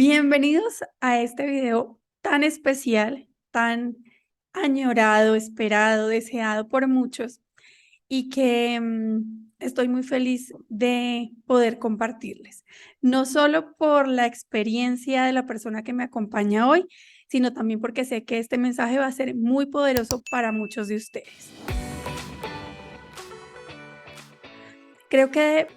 Bienvenidos a este video tan especial, tan añorado, esperado, deseado por muchos y que estoy muy feliz de poder compartirles. No solo por la experiencia de la persona que me acompaña hoy, sino también porque sé que este mensaje va a ser muy poderoso para muchos de ustedes. Creo que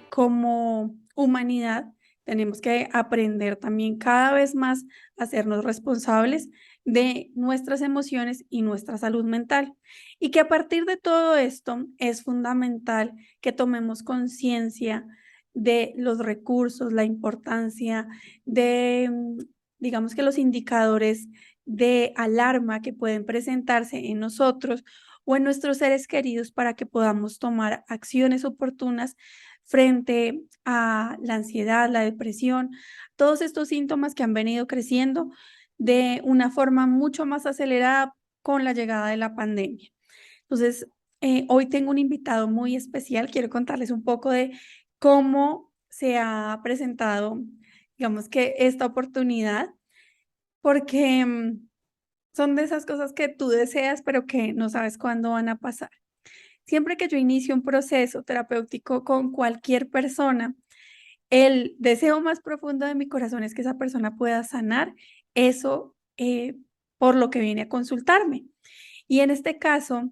como humanidad tenemos que aprender también cada vez más a hacernos responsables de nuestras emociones y nuestra salud mental. Y que a partir de todo esto es fundamental que tomemos conciencia de los recursos, la importancia de, digamos que los indicadores de alarma que pueden presentarse en nosotros o en nuestros seres queridos para que podamos tomar acciones oportunas frente a la ansiedad, la depresión, todos estos síntomas que han venido creciendo de una forma mucho más acelerada con la llegada de la pandemia. Entonces, hoy tengo un invitado muy especial. Quiero contarles un poco de cómo se ha presentado, digamos que esta oportunidad, porque son de esas cosas que tú deseas, pero que no sabes cuándo van a pasar. Siempre que yo inicio un proceso terapéutico con cualquier persona, el deseo más profundo de mi corazón es que esa persona pueda sanar eso por lo que viene a consultarme. Y en este caso,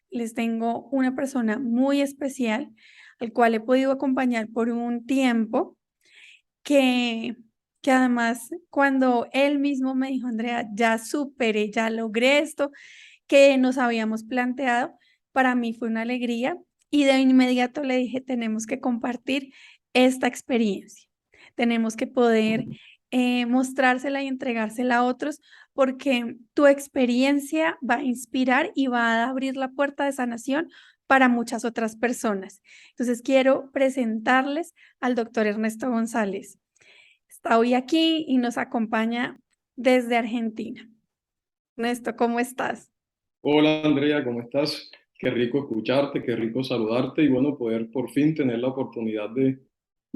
les tengo una persona muy especial al cual he podido acompañar por un tiempo que, que además cuando él mismo me dijo, Andrea, ya superé, ya logré esto que nos habíamos planteado, para mí fue una alegría y de inmediato le dije, tenemos que compartir esta experiencia, tenemos que poder mostrársela y entregársela a otros porque tu experiencia va a inspirar y va a abrir la puerta de sanación para muchas otras personas. Entonces quiero presentarles al doctor Ernesto González. Está hoy aquí y nos acompaña desde Argentina. Ernesto, ¿cómo estás? Hola Andrea, ¿cómo estás? Qué rico escucharte, qué rico saludarte y bueno, poder por fin tener la oportunidad de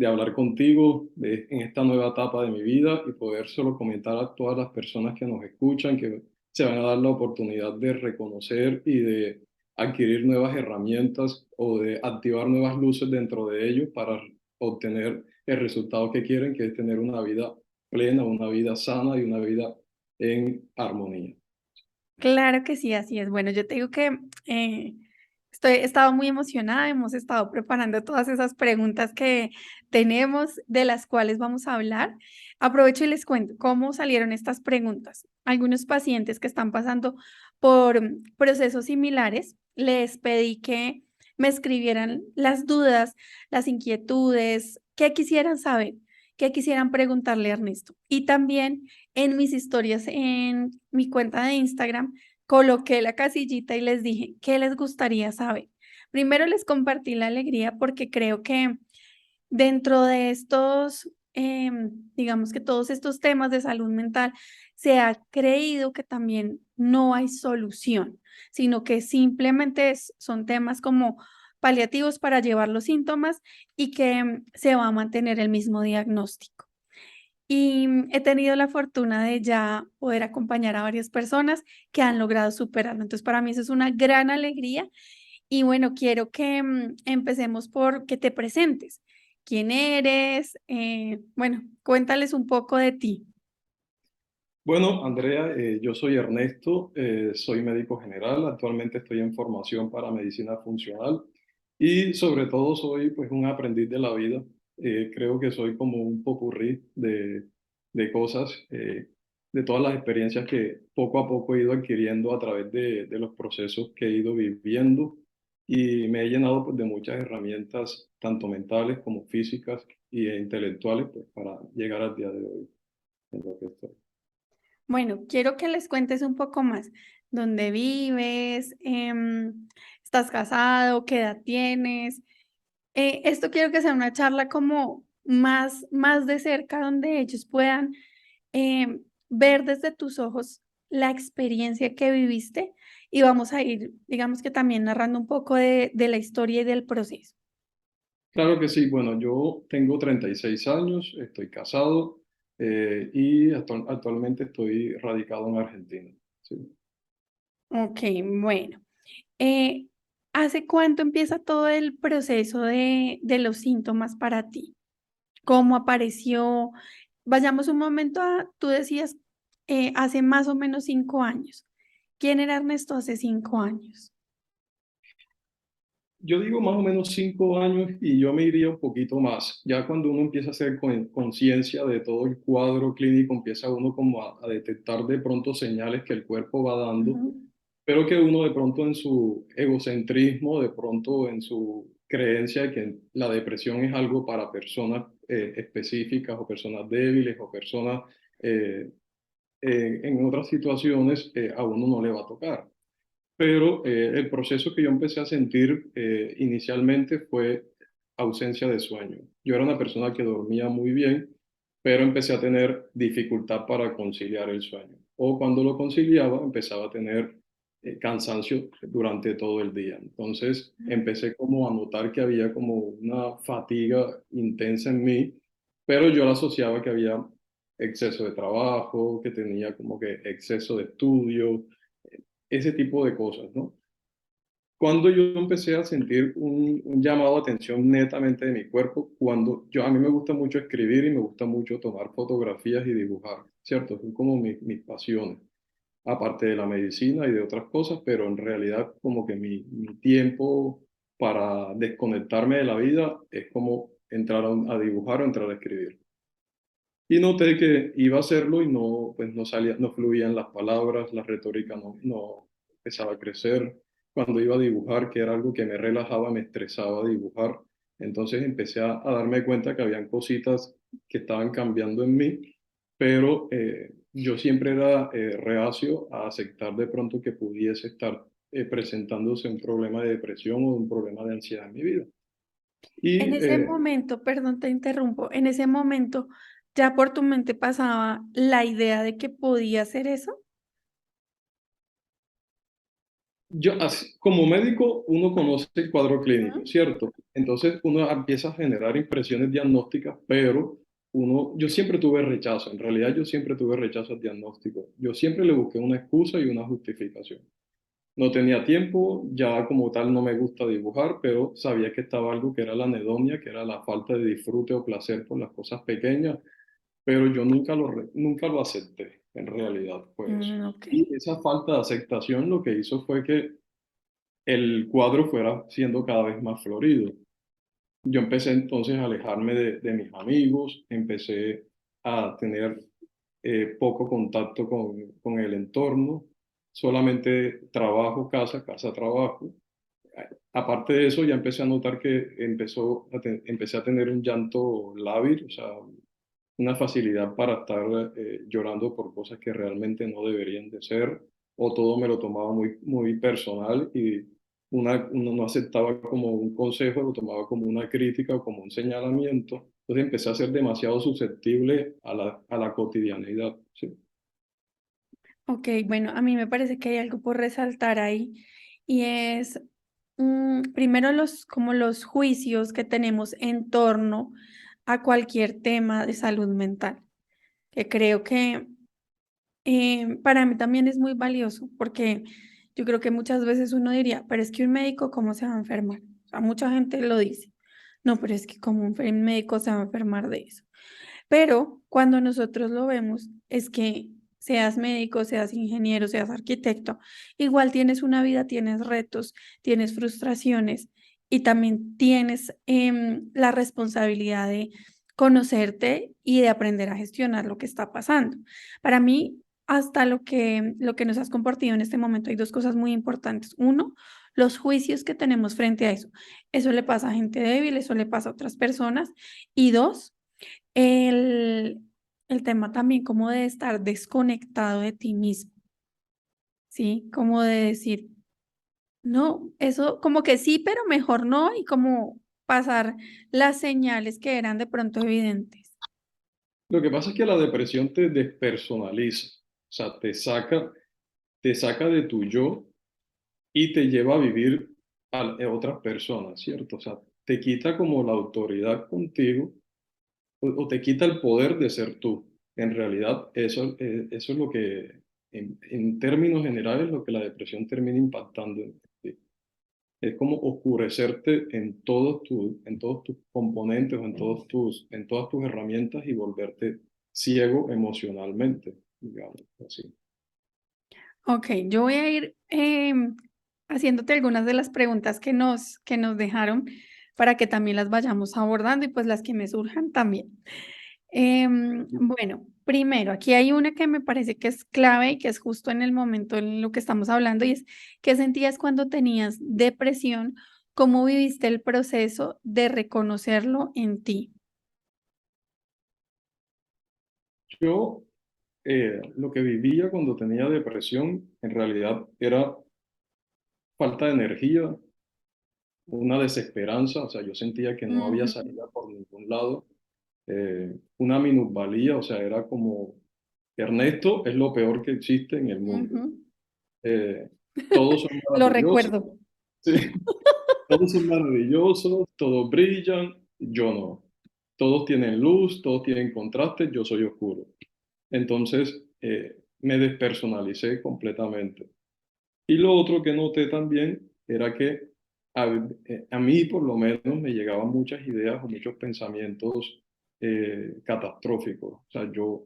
hablar contigo en esta nueva etapa de mi vida y poder solo comentar a todas las personas que nos escuchan que se van a dar la oportunidad de reconocer y de adquirir nuevas herramientas o de activar nuevas luces dentro de ellos para obtener el resultado que quieren, que es tener una vida plena, una vida sana y una vida en armonía. Claro que sí, así es. Bueno, yo te digo que he estado muy emocionada, hemos estado preparando todas esas preguntas que tenemos, de las cuales vamos a hablar. Aprovecho y les cuento cómo salieron estas preguntas. Algunos pacientes que están pasando por procesos similares, les pedí que me escribieran las dudas, las inquietudes, qué quisieran saber, qué quisieran preguntarle a Ernesto. Y también en mis historias en mi cuenta de Instagram, coloqué la casillita y les dije, ¿qué les gustaría saber? Primero les compartí la alegría porque creo que dentro de estos, digamos que todos estos temas de salud mental, se ha creído que también no hay solución, sino que simplemente son temas como paliativos para llevar los síntomas y que se va a mantener el mismo diagnóstico. Y he tenido la fortuna de ya poder acompañar a varias personas que han logrado superarlo. Entonces, para mí eso es una gran alegría. Y bueno, quiero que empecemos por que te presentes. ¿Quién eres? Bueno, cuéntales un poco de ti. Bueno, Andrea, yo soy Ernesto, soy médico general, actualmente estoy en formación para medicina funcional y sobre todo soy pues un aprendiz de la vida. Creo que soy como un popurrí de cosas, de todas las experiencias que poco a poco he ido adquiriendo a través de los procesos que he ido viviendo y me he llenado pues, de muchas herramientas, tanto mentales como físicas e intelectuales, pues, para llegar al día de hoy en lo que estoy. Bueno, quiero que les cuentes un poco más. ¿Dónde vives? ¿Estás casado? ¿Qué edad tienes? Esto quiero que sea una charla como más de cerca, donde ellos puedan ver desde tus ojos la experiencia que viviste y vamos a ir, digamos que también narrando un poco de la historia y del proceso. Claro que sí, bueno, yo tengo 36 años, estoy casado, y actualmente estoy radicado en Argentina. Sí. Ok, bueno. Eh, ¿Hace cuánto empieza todo el proceso de los síntomas para ti? ¿Cómo apareció? Vayamos un momento a, tú decías, hace más o menos 5 años. ¿Quién era Ernesto hace 5 años? Yo digo más o menos 5 años y yo me iría un poquito más. Ya cuando uno empieza a hacer conciencia de todo el cuadro clínico, empieza uno como a detectar de pronto señales que el cuerpo va dando, Ujú, pero que uno de pronto en su egocentrismo, de pronto en su creencia de que la depresión es algo para personas específicas o personas débiles o personas eh, en otras situaciones, a uno no le va a tocar. Pero el proceso que yo empecé a sentir inicialmente fue ausencia de sueño. Yo era una persona que dormía muy bien, pero empecé a tener dificultad para conciliar el sueño. O cuando lo conciliaba, empezaba a tener cansancio durante todo el día. Entonces empecé como a notar que había como una fatiga intensa en mí, pero yo la asociaba que había exceso de trabajo, que tenía como que exceso de estudio, ese tipo de cosas, ¿no? Cuando yo empecé a sentir un llamado de atención netamente de mi cuerpo, cuando a mí me gusta mucho escribir y me gusta mucho tomar fotografías y dibujar, ¿cierto? Son como mis pasiones, aparte de la medicina y de otras cosas, pero en realidad como que mi tiempo para desconectarme de la vida es como entrar a dibujar o entrar a escribir. Y noté que iba a hacerlo y no, pues no salía, no fluían las palabras, la retórica no empezaba a crecer. Cuando iba a dibujar, que era algo que me relajaba, me estresaba dibujar. Entonces empecé a darme cuenta que habían cositas que estaban cambiando en mí, pero yo siempre era reacio a aceptar de pronto que pudiese estar presentándose un problema de depresión o un problema de ansiedad en mi vida. En Y ese momento, perdón, te interrumpo, en ese momento, ¿ya por tu mente pasaba la idea de que podía hacer eso? yo, como médico, uno conoce el cuadro clínico, Ujú. ¿cierto? Entonces uno empieza a generar impresiones diagnósticas, pero yo siempre tuve rechazo, en realidad yo siempre tuve rechazo al diagnóstico. Yo siempre le busqué una excusa y una justificación. No tenía tiempo, ya como tal no me gusta dibujar, pero sabía que estaba algo que era la anedonia, que era la falta de disfrute o placer por las cosas pequeñas, pero yo nunca lo acepté, en realidad, fue eso. Ok. Y esa falta de aceptación lo que hizo fue que el cuadro fuera siendo cada vez más florido. Yo empecé entonces a alejarme de mis amigos, empecé a tener poco contacto con el entorno, solamente trabajo, casa, casa, trabajo. Aparte de eso, ya empecé a notar que empecé a tener un llanto lábil, o sea, una facilidad para estar llorando por cosas que realmente no deberían de ser, o todo me lo tomaba muy personal y uno no aceptaba como un consejo, lo tomaba como una crítica o como un señalamiento. Entonces empecé a ser demasiado susceptible a la cotidianidad. ¿Sí? Ok, bueno, a mí me parece que hay algo por resaltar ahí y es primero como los juicios que tenemos en torno a cualquier tema de salud mental, que creo que para mí también es muy valioso porque yo creo que muchas veces uno diría, pero es que un médico, ¿cómo se va a enfermar? O sea, mucha gente lo dice. No, pero es que como un médico se va a enfermar de eso. Pero cuando nosotros lo vemos, es que seas médico, seas ingeniero, seas arquitecto, igual tienes una vida, tienes retos, tienes frustraciones y también tienes la responsabilidad de conocerte y de aprender a gestionar lo que está pasando. Para mí, hasta lo que nos has compartido en este momento, hay dos cosas muy importantes. Uno, los juicios que tenemos frente a eso. Eso le pasa a gente débil, eso le pasa a otras personas. Y dos, el el tema también como de estar desconectado de ti mismo, ¿sí? Como de decir: "No, eso como que sí, pero mejor no", y como pasar las señales que eran de pronto evidentes. Lo que pasa es que la depresión te despersonaliza, o sea, te saca de tu yo y te lleva a vivir a otras personas, ¿cierto? O sea, te quita como la autoridad contigo o te quita el poder de ser tú. En realidad, eso es lo que, en términos generales, lo que la depresión termina impactando en ti. Es como oscurecerte en todos tus componentes o en todas tus herramientas y volverte ciego emocionalmente, digamos así. Ok, yo voy a ir haciéndote algunas de las preguntas que nos dejaron para que también las vayamos abordando y pues las que me surjan también. Bueno, primero, aquí hay una que me parece que es clave y que es justo en el momento en lo que estamos hablando y es, ¿qué sentías cuando tenías depresión? ¿Cómo viviste el proceso de reconocerlo en ti? Yo lo que vivía cuando tenía depresión en realidad era falta de energía, una desesperanza, o sea, yo sentía que no había Ujú, salida por ningún lado, una minusvalía, o sea, era como, Ernesto es lo peor que existe en el mundo. ujú. Eh, Todos son Lo maravillosos, recuerdo. sí, todos son maravillosos, todos brillan, yo no. Todos tienen luz, todos tienen contraste, yo soy oscuro. Entonces, me despersonalicé completamente. Y lo otro que noté también era que a mí por lo menos me llegaban muchas ideas o muchos pensamientos catastróficos. O sea, yo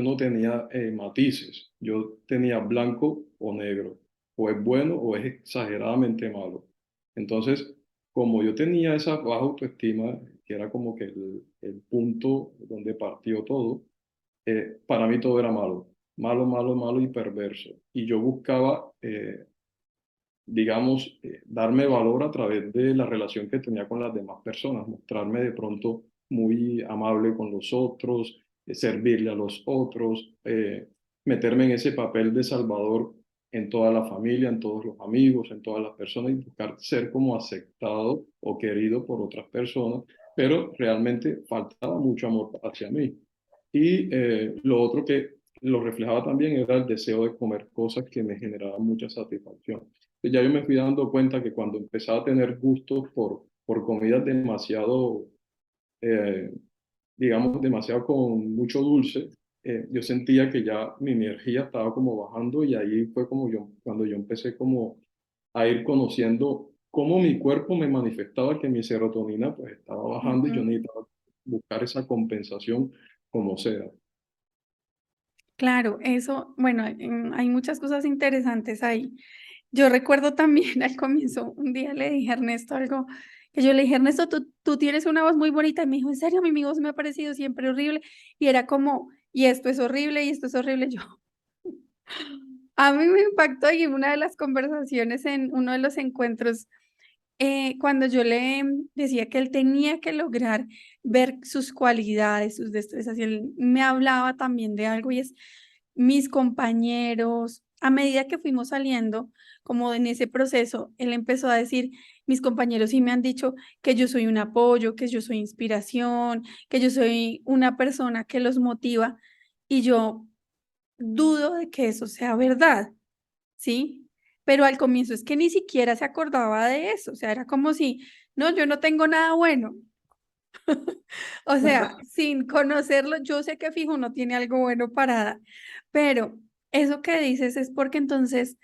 no tenía matices, yo tenía blanco o negro, o es bueno o es exageradamente malo. Entonces, como yo tenía esa baja autoestima, que era como que el punto donde partió todo, para mí todo era malo, malo, malo, malo y perverso. Y yo buscaba digamos, darme valor a través de la relación que tenía con las demás personas, mostrarme de pronto muy amable con los otros, servirle a los otros, meterme en ese papel de salvador en toda la familia, en todos los amigos, en todas las personas y buscar ser como aceptado o querido por otras personas, pero realmente faltaba mucho amor hacia mí. Y lo otro que lo reflejaba también era el deseo de comer cosas que me generaban mucha satisfacción. Ya yo me fui dando cuenta que cuando empezaba a tener gustos por comidas demasiado, eh, digamos, demasiado con mucho dulce, yo sentía que ya mi energía estaba como bajando y ahí fue como cuando yo empecé como a ir conociendo cómo mi cuerpo me manifestaba que mi serotonina pues estaba bajando y yo Ujú. necesitaba buscar esa compensación como sea. Claro, eso, bueno, hay muchas cosas interesantes ahí. Yo recuerdo también al comienzo, un día le dije a Ernesto algo, que yo le dije, Ernesto, tú tienes una voz muy bonita. Y me dijo, en serio, mi voz me ha parecido siempre horrible. Y era como, y esto es horrible, y esto es horrible. Yo, a mí me impactó y en una de las conversaciones en uno de los encuentros, cuando yo le decía que él tenía que lograr ver sus cualidades, sus destrezas, y él me hablaba también de algo y es mis compañeros, a medida que fuimos saliendo, como en ese proceso, él empezó a decir, mis compañeros sí me han dicho que yo soy un apoyo, que yo soy inspiración, que yo soy una persona que los motiva, y yo dudo de que eso sea verdad, ¿sí? Pero al comienzo es que ni siquiera se acordaba de eso, o sea, era como si, no, yo no tengo nada bueno, o sea, sin conocerlo, yo sé que fijo no tiene algo bueno para dar, pero eso que dices es porque entonces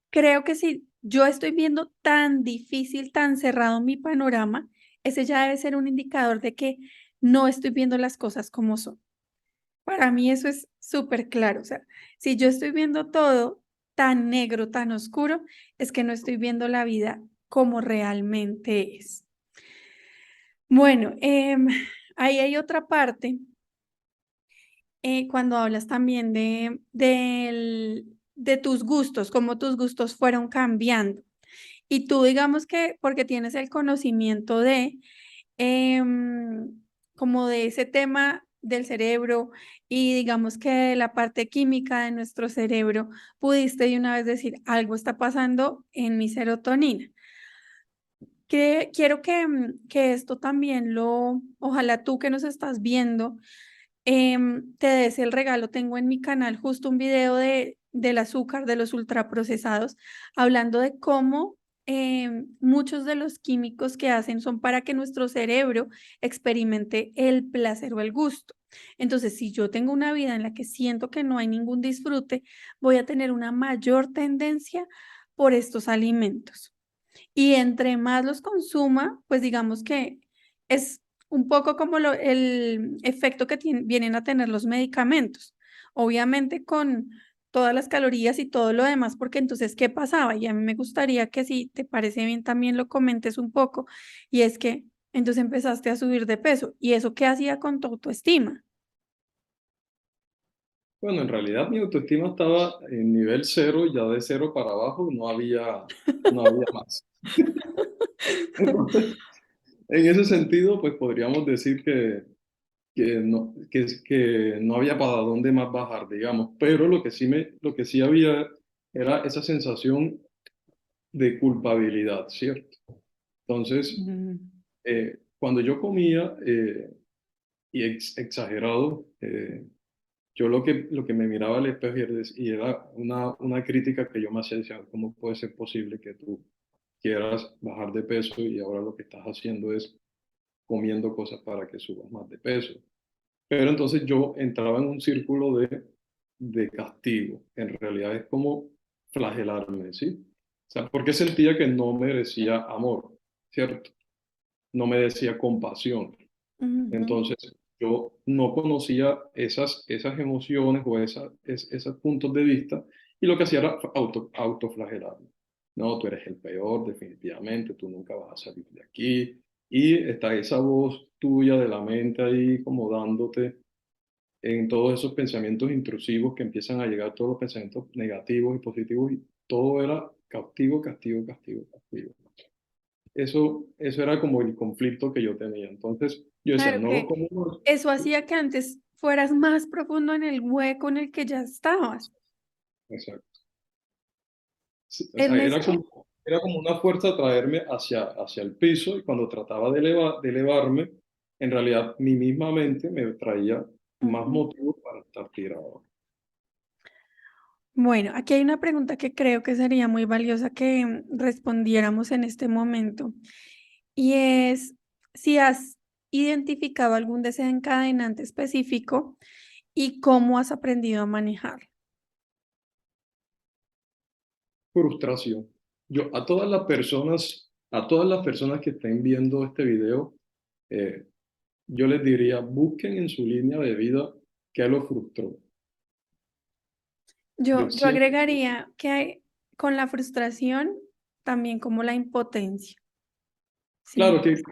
creo que si yo estoy viendo tan difícil, tan cerrado mi panorama, ese ya debe ser un indicador de que no estoy viendo las cosas como son. Para mí eso es súper claro, o sea, si yo estoy viendo todo tan negro, tan oscuro, es que no estoy viendo la vida como realmente es. Bueno, ahí hay otra parte, cuando hablas también de tus gustos, cómo tus gustos fueron cambiando. Y tú digamos que porque tienes el conocimiento de, em, como de ese tema del cerebro y digamos que de la parte química de nuestro cerebro, pudiste de una vez decir, algo está pasando en mi serotonina. Que quiero que, que esto también ojalá tú que nos estás viendo, te des el regalo. Tengo en mi canal justo un video del azúcar, de los ultraprocesados, hablando de cómo muchos de los químicos que hacen son para que nuestro cerebro experimente el placer o el gusto. Entonces, si yo tengo una vida en la que siento que no hay ningún disfrute, voy a tener una mayor tendencia por estos alimentos. Y entre más los consuma, pues digamos que es un poco como el efecto que vienen a tener los medicamentos. Obviamente con todas las calorías y todo lo demás, porque entonces, ¿qué pasaba? Y a mí me gustaría que si te parece bien también lo comentes un poco, y es que entonces empezaste a subir de peso. ¿Y eso qué hacía con tu autoestima? Bueno, en realidad mi autoestima estaba en nivel cero, ya de cero para abajo no había más. Entonces, en ese sentido, pues podríamos decir que no había para dónde más bajar, digamos, pero lo que sí había era esa sensación de culpabilidad, ¿cierto? Entonces, Mm, cuando yo comía, y exagerado, yo lo que me miraba al espejo y era una crítica que yo me hacía, decía, ¿cómo puede ser posible que tú quieras bajar de peso y ahora lo que estás haciendo es comiendo cosas para que subas más de peso? Pero entonces yo entraba en un círculo de castigo. En realidad es como flagelarme, ¿sí? O sea, porque sentía que no merecía amor, ¿cierto? No merecía compasión. ujú. Entonces yo no conocía esas emociones o esos puntos de vista y lo que hacía era autoflagelarme. No, tú eres el peor, definitivamente, tú nunca vas a salir de aquí. Y está esa voz tuya de la mente ahí como dándote en todos esos pensamientos intrusivos que empiezan a llegar, todos los pensamientos negativos y positivos, y todo era castigo, castigo, castigo, castigo. Eso era como el conflicto que yo tenía. Entonces yo decía, Claro no lo que como más. eso hacía que antes fueras más profundo en el hueco en el que ya estabas. Exacto. Sí, o sea, era Ernesto, como una fuerza traerme hacia el piso y cuando trataba de elevarme, en realidad mi misma mente me traía más ujú. motivos para estar tirado. Bueno, aquí hay una pregunta que creo que sería muy valiosa que respondiéramos en este momento, y es si has identificado algún desencadenante específico y cómo has aprendido a manejarlo. Frustración. Yo a todas las personas que estén viendo este video, eh, yo les diría, busquen en su línea de vida qué lo frustró. Yo Yo siempre, agregaría que con la frustración también como la impotencia. Sí. claro que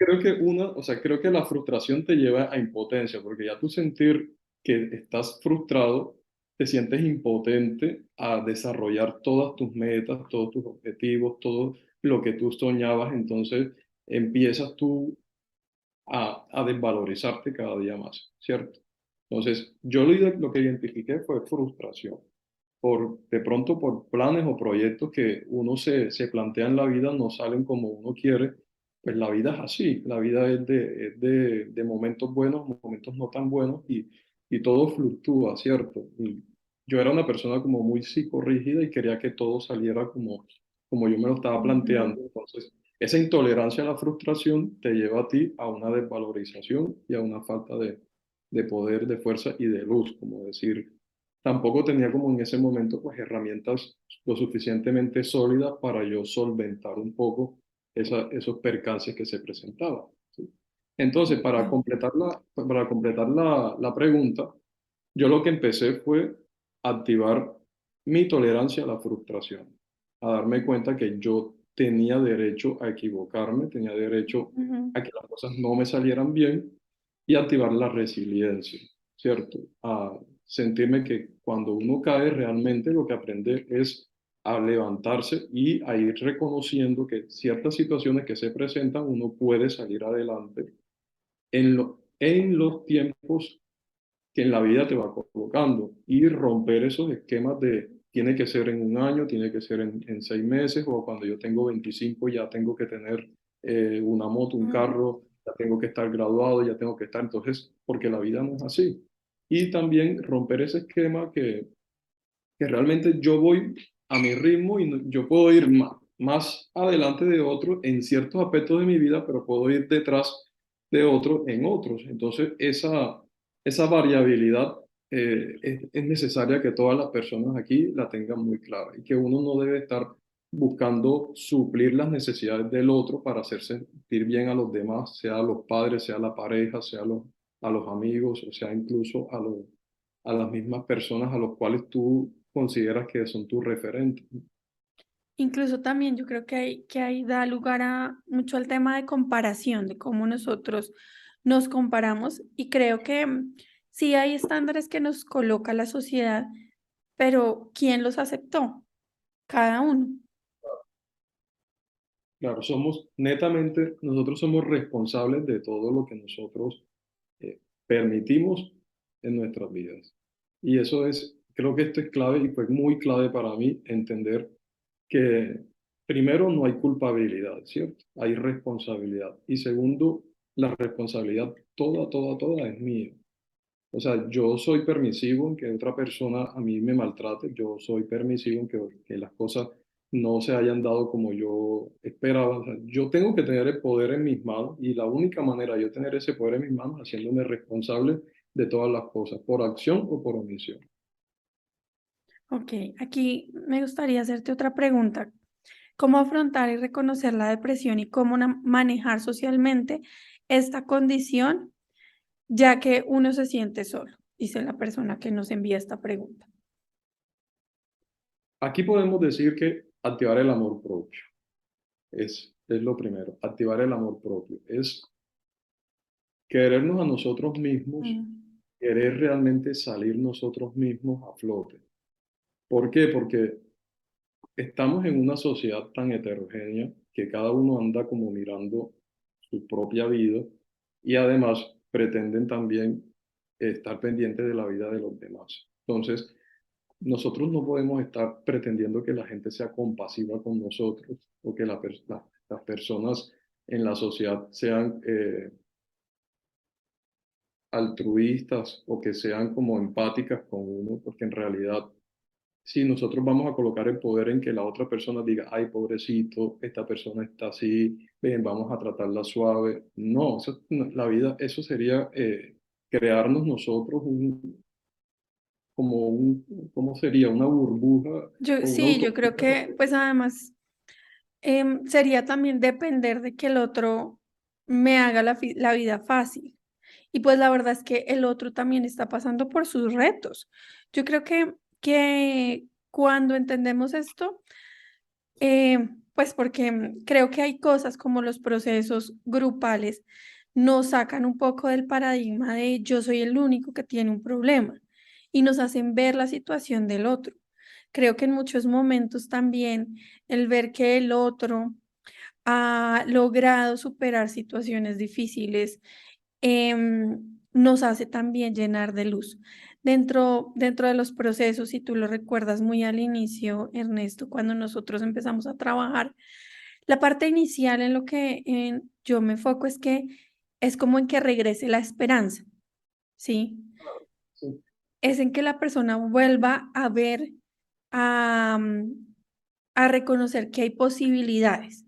creo que la frustración te lleva a impotencia, porque ya tú sentir que estás frustrado, te sientes impotente a desarrollar todas tus metas, todos tus objetivos, todo lo que tú soñabas, entonces empiezas tú a desvalorizarte cada día más, ¿cierto? Entonces, yo lo que identifiqué fue frustración. De pronto por planes o proyectos que uno se plantea en la vida no salen como uno quiere, pues la vida es así, la vida es de momentos buenos, momentos no tan buenos y todo fluctúa, ¿cierto? Y yo era una persona como muy psicorrígida y quería que todo saliera como yo me lo estaba Ujú, planteando, entonces esa intolerancia a la frustración te lleva a ti a una desvalorización y a una falta de poder, de fuerza y de luz, como decir, tampoco tenía como en ese momento pues herramientas lo suficientemente sólidas para yo solventar un poco esos percances que se presentaban, ¿sí? Entonces, ok. para completar la pregunta, yo lo que empecé fue activar mi tolerancia a la frustración, a darme cuenta que yo tenía derecho a equivocarme, tenía derecho Ujú, a que las cosas no me salieran bien y activar la resiliencia, ¿cierto? A sentirme que cuando uno cae realmente lo que aprende es a levantarse y a ir reconociendo que ciertas situaciones que se presentan uno puede salir adelante en los tiempos que en la vida te va colocando y romper esos esquemas de tiene que ser en un año, tiene que ser en 6 meses o cuando yo tengo 25 ya tengo que tener una moto, un ujú, carro, ya tengo que estar graduado, ya tengo que estar, entonces, porque la vida no es así. Y también romper ese esquema que realmente yo voy a mi ritmo y yo puedo ir más. más adelante de otro en ciertos aspectos de mi vida, pero puedo ir detrás de otro en otros. Entonces, esa variabilidad es necesaria que todas las personas aquí la tengan muy clara y que uno no debe estar buscando suplir las necesidades del otro para hacer sentir bien a los demás, sea a los padres, sea a la pareja, sea a los amigos, o sea incluso a las mismas personas a los cuales tú consideras que son tus referentes. Incluso también yo creo que ahí da lugar a mucho al tema de comparación, de cómo nosotros nos comparamos y creo que sí hay estándares que nos coloca la sociedad, pero ¿quién los aceptó? Cada uno. Claro, somos netamente, nosotros somos responsables de todo lo que nosotros permitimos en nuestras vidas. Y eso es, creo que esto es clave y fue muy clave para mí entender que primero no hay culpabilidad, ¿cierto? Hay responsabilidad. Y segundo, la responsabilidad toda es mía. O sea, yo soy permisivo en que otra persona a mí me maltrate, yo soy permisivo en que las cosas no se hayan dado como yo esperaba. O sea, yo tengo que tener el poder en mis manos y la única manera de yo tener ese poder en mis manos es haciéndome responsable de todas las cosas, por acción o por omisión. Ok, aquí me gustaría hacerte otra pregunta. ¿Cómo afrontar y reconocer la depresión y cómo manejar socialmente esta condición, ya que uno se siente solo? Dice la persona que nos envía esta pregunta. Aquí podemos decir que activar el amor propio es lo primero, activar el amor propio, es querernos a nosotros mismos, Mm, querer realmente salir nosotros mismos a flote. ¿Por qué? Porque estamos en una sociedad tan heterogénea que cada uno anda como mirando su propia vida y además pretenden también estar pendientes de la vida de los demás. Entonces, nosotros no podemos estar pretendiendo que la gente sea compasiva con nosotros o que las personas en la sociedad sean altruistas o que sean como empáticas con uno, porque en realidad si nosotros vamos a colocar el poder en que la otra persona diga, ay, pobrecito, esta persona está así, ven, vamos a tratarla suave. No, la vida, eso sería crearnos nosotros como ¿cómo sería? Una burbuja Yo o una sí, yo utopía. creo que pues además sería también depender de que el otro me haga la vida fácil. Y pues la verdad es que el otro también está pasando por sus retos. Yo creo que cuando entendemos esto, pues porque creo que hay cosas como los procesos grupales nos sacan un poco del paradigma de yo soy el único que tiene un problema y nos hacen ver la situación del otro. Creo que en muchos momentos también el ver que el otro ha logrado superar situaciones difíciles, nos hace también llenar de luz. Dentro de los procesos, si tú lo recuerdas muy al inicio, Ernesto, cuando nosotros empezamos a trabajar, la parte inicial en lo que yo me enfoco es que es como en que regrese la esperanza, ¿sí? Sí. Es en que la persona vuelva a ver, a, a reconocer que hay posibilidades.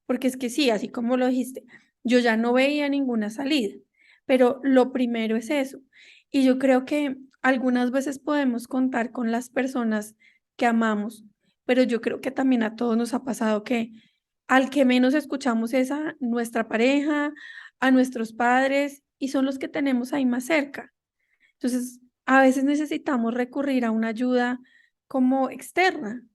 Porque es que sí, así como lo dijiste, yo ya no veía ninguna salida, pero lo primero es eso. Y yo creo que algunas veces podemos contar con las personas que amamos, pero yo creo que también a todos nos ha pasado que al que menos escuchamos es a nuestra pareja, a nuestros padres, y son los que tenemos ahí más cerca. Entonces, a veces necesitamos recurrir a una ayuda como externa.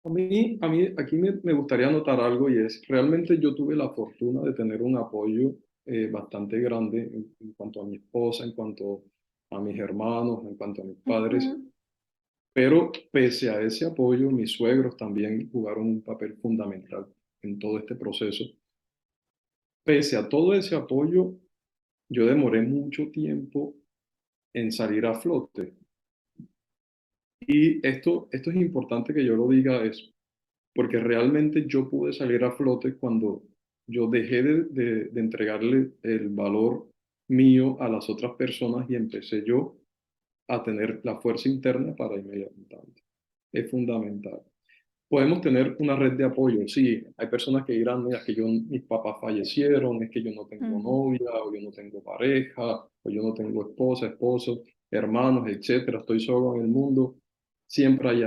A mí aquí me gustaría anotar algo y es, realmente yo tuve la fortuna de tener un apoyo bastante grande en cuanto a mi esposa, en cuanto a mis hermanos, en cuanto a mis padres, Ujú. pero pese a ese apoyo, mis suegros también jugaron un papel fundamental en todo este proceso. Pese a todo ese apoyo, yo demoré mucho tiempo en salir a flote. Y esto es importante que yo lo diga, es porque realmente yo pude salir a flote cuando yo dejé de entregarle el valor mío a las otras personas y empecé yo a tener la fuerza interna para irme levantando. Es fundamental. Podemos tener una red de apoyo, sí, hay personas que dirán, mira, es que mis papás fallecieron, es que yo no tengo Ujú. novia, o yo no tengo pareja, o yo no tengo esposa, esposo, hermanos, etcétera, estoy solo en el mundo. Siempre hay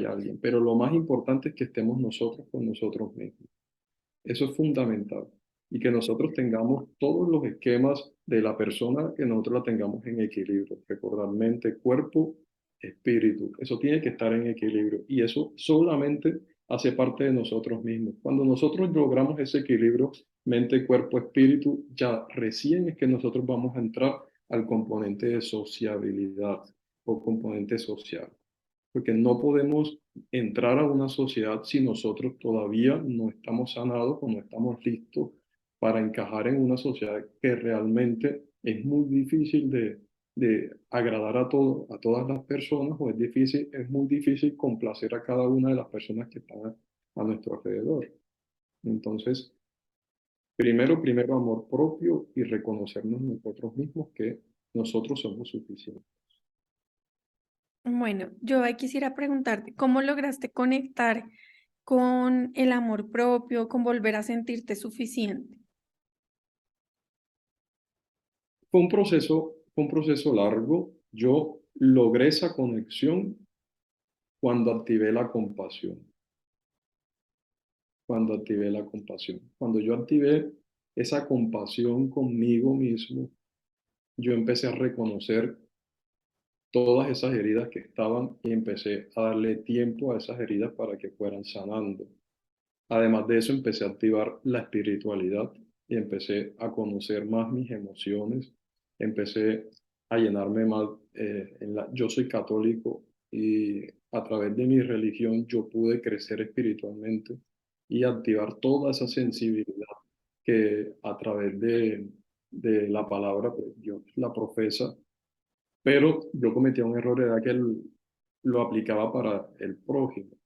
alguien, pero lo más importante es que estemos nosotros con nosotros mismos. Eso es fundamental. Y que nosotros tengamos todos los esquemas de la persona, que nosotros la tengamos en equilibrio. Recordar mente, cuerpo, espíritu. Eso tiene que estar en equilibrio. Y eso solamente hace parte de nosotros mismos. Cuando nosotros logramos ese equilibrio, mente, cuerpo, espíritu, ya recién es que nosotros vamos a entrar al componente de sociabilidad o componente social, porque no podemos entrar a una sociedad si nosotros todavía no estamos sanados o no estamos listos para encajar en una sociedad que realmente es muy difícil de agradar a todas las personas, o es muy difícil complacer a cada una de las personas que están a nuestro alrededor. Entonces, primero amor propio y reconocernos nosotros mismos que nosotros somos suficientes. Bueno, yo ahí quisiera preguntarte, ¿cómo lograste conectar con el amor propio, con volver a sentirte suficiente? Fue un proceso largo. Yo logré esa conexión cuando activé la compasión, cuando activé la compasión. Cuando yo activé esa compasión conmigo mismo, yo empecé a reconocer todas esas heridas que estaban y empecé a darle tiempo a esas heridas para que fueran sanando. Además de eso, empecé a activar la espiritualidad y empecé a conocer más mis emociones, empecé a llenarme más. Yo soy católico y a través de mi religión yo pude crecer espiritualmente y activar toda esa sensibilidad que a través de la palabra, pues, Dios la profesa, pero yo cometía un error, era que lo aplicaba para el prójimo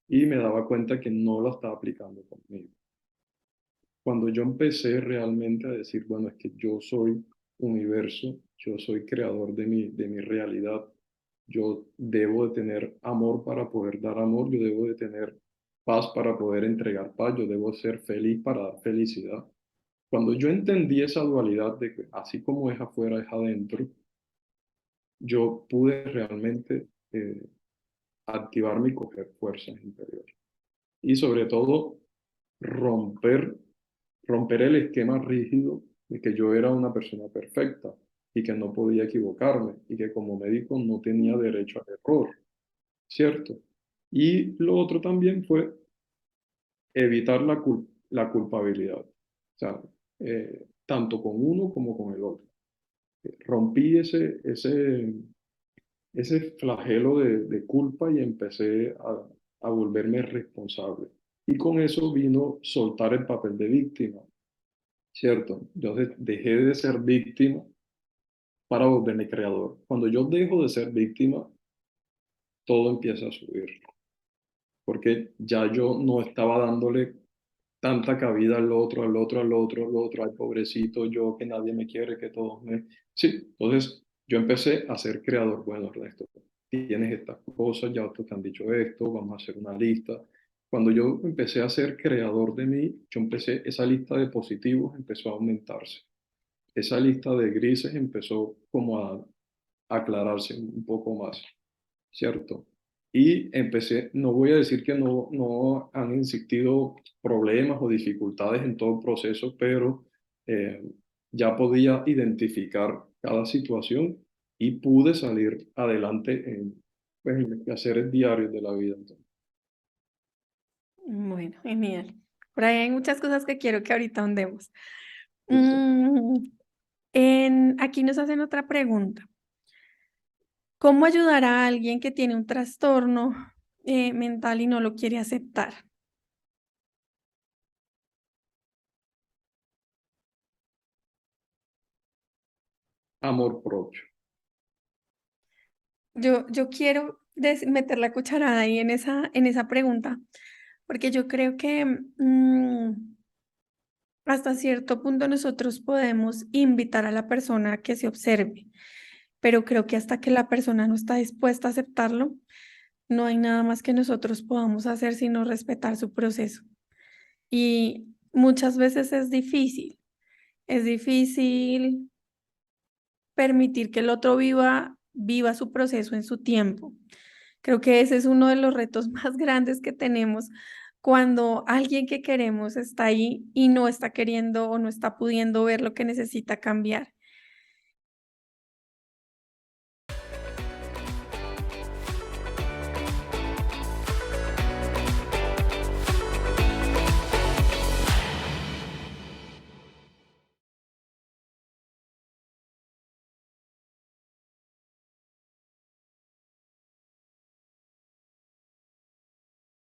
y me daba cuenta que no lo estaba aplicando conmigo. Cuando yo empecé realmente a decir, bueno, es que yo soy universo, yo soy creador de mi realidad, yo debo de tener amor para poder dar amor, yo debo de tener paz para poder entregar paz, yo debo ser feliz para dar felicidad. Cuando yo entendí esa dualidad de que así como es afuera, es adentro, yo pude realmente activarme y coger fuerzas interiores. Y sobre todo, romper romper el esquema rígido de que yo era una persona perfecta y que no podía equivocarme y que como médico no tenía derecho al error, ¿cierto? Y lo otro también fue evitar la culpabilidad, o sea, tanto con uno como con el otro. Rompí ese flagelo de culpa y empecé a volverme responsable. Y con eso vino soltar el papel de víctima. ¿Cierto? Yo dejé de ser víctima para volverme creador. Cuando yo dejo de ser víctima, todo empieza a subir, porque ya yo no estaba dándole tanta cabida al otro, al otro, al otro, al otro, al pobrecito, yo que nadie me quiere, que todos me... Sí, entonces yo empecé a ser creador. Bueno, Ernesto, tienes estas cosas, ya otros te han dicho esto, vamos a hacer una lista. Cuando yo empecé a ser creador de mí, esa lista de positivos empezó a aumentarse. Esa lista de grises empezó como a aclararse un poco más, ¿cierto? Y empecé, no voy a decir que no han existido problemas o dificultades en todo el proceso, pero eh, ya podía identificar cada situación y pude salir adelante pues, en los quehaceres diarios de la vida. Entonces, Bueno, genial. Por ahí hay muchas cosas que quiero que ahorita ahondemos. listo. Mm, aquí nos hacen otra pregunta. ¿Cómo ayudar a alguien que tiene un trastorno mental y no lo quiere aceptar? Amor propio. Yo quiero meter la cucharada ahí en esa pregunta, porque yo creo que hasta cierto punto nosotros podemos invitar a la persona a que se observe, pero creo que hasta que la persona no está dispuesta a aceptarlo, no hay nada más que nosotros podamos hacer sino respetar su proceso. Y muchas veces es difícil permitir que el otro viva su proceso en su tiempo. Creo que ese es uno de los retos más grandes que tenemos cuando alguien que queremos está ahí y no está queriendo o no está pudiendo ver lo que necesita cambiar.